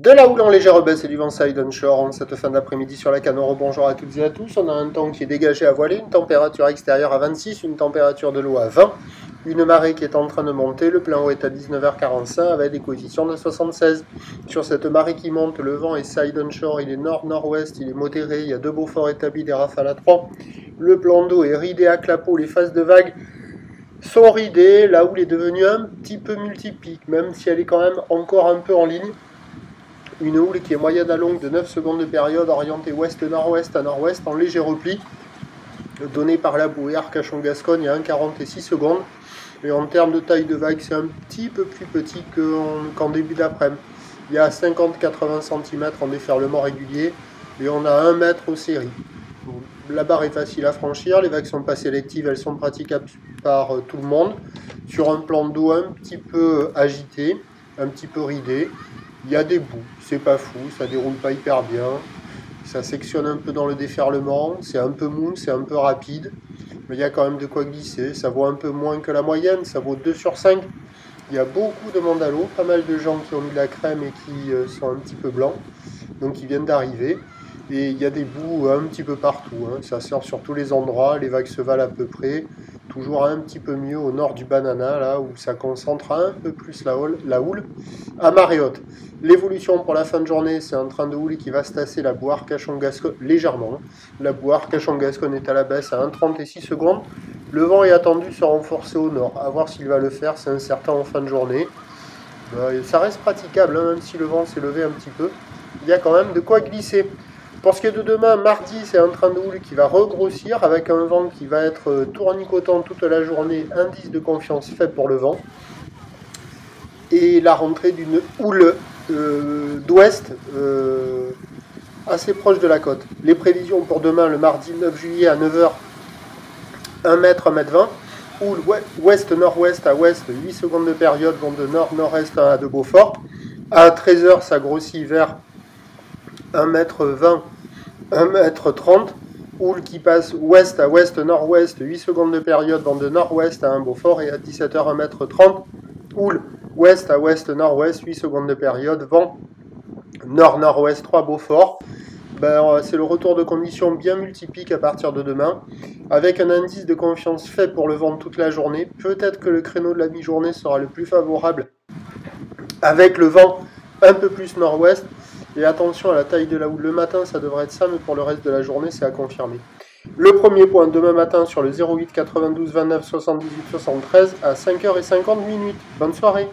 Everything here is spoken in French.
De la houle en légère baisse et du vent side onshore en cette fin d'après-midi sur la Canoro. Bonjour à toutes et à tous. On a un temps qui est dégagé à voiler, une température extérieure à 26, une température de l'eau à 20, une marée qui est en train de monter. Le plein eau est à 19h45 avec des coefficients de 76. Sur cette marée qui monte, le vent est side onshore, il est nord-nord-ouest, il est modéré. Il y a deux beaux forts établis, des rafales à 3. Le plan d'eau est ridé à clapot, les phases de vagues sont ridées. La houle est devenue un petit peu multipique, même si elle est quand même encore un peu en ligne. Une houle qui est moyenne à longue de 9 secondes de période, orientée ouest-nord-ouest à nord-ouest en léger repli, donnée par la bouée Arcachon-Gascogne à 1,46 secondes. Et en termes de taille de vague, c'est un petit peu plus petit qu'en début d'après-midi. Il y a 50-80 cm en déferlement régulier et on a 1 mètre aux séries. La barre est facile à franchir, les vagues ne sont pas sélectives, elles sont praticables par tout le monde. Sur un plan d'eau un petit peu agité, un petit peu ridé. Il y a des bouts, c'est pas fou, ça déroule pas hyper bien, ça sectionne un peu dans le déferlement, c'est un peu mou, c'est un peu rapide, mais il y a quand même de quoi glisser, ça vaut un peu moins que la moyenne, ça vaut 2 sur 5. Il y a beaucoup de monde à l'eau, pas mal de gens qui ont mis de la crème et qui sont un petit peu blancs, donc ils viennent d'arriver. Et il y a des bouts un petit peu partout, hein. Ça sort sur tous les endroits, les vagues se valent à peu près. Toujours un petit peu mieux au nord du Banana, là où ça concentre un peu plus la houle à marée haute. L'évolution pour la fin de journée, c'est un train de houle qui va se tasser la boue Arcachon-Gascogne légèrement. La boue Arcachon-Gascogne est à la baisse à 1,36 secondes. Le vent est attendu se renforcer au nord. À voir s'il va le faire, c'est incertain en fin de journée. Ça reste praticable, hein, même si le vent s'est levé un petit peu. Il y a quand même de quoi glisser. Pour ce qui est de demain, mardi, c'est un train de houle qui va regrossir avec un vent qui va être tournicotant toute la journée, indice de confiance faible pour le vent. Et la rentrée d'une houle d'ouest assez proche de la côte. Les prévisions pour demain, le mardi 9 juillet à 9h, 1 mètre, 1 mètre 20. Houle ouest-nord-ouest à ouest, 8 secondes de période, vent de nord-nord-est à de Beaufort. À 13h, ça grossit vers 1 mètre 20, 1 mètre 30, houle qui passe ouest à ouest-nord-ouest, 8 secondes de période, vent de nord-ouest à un Beaufort, et à 17h 1 mètre 30, houle ouest à ouest-nord-ouest, 8 secondes de période, vent nord-nord-ouest 3 Beaufort. C'est le retour de conditions bien multipiques à partir de demain, avec un indice de confiance faible pour le vent toute la journée. Peut-être que le créneau de la mi-journée sera le plus favorable, avec le vent un peu plus nord-ouest. Et attention à la taille de la houle. Le matin, ça devrait être ça, mais pour le reste de la journée, c'est à confirmer. Le premier point, demain matin, sur le 08 92 29 78 73 à 5h50. Bonne soirée.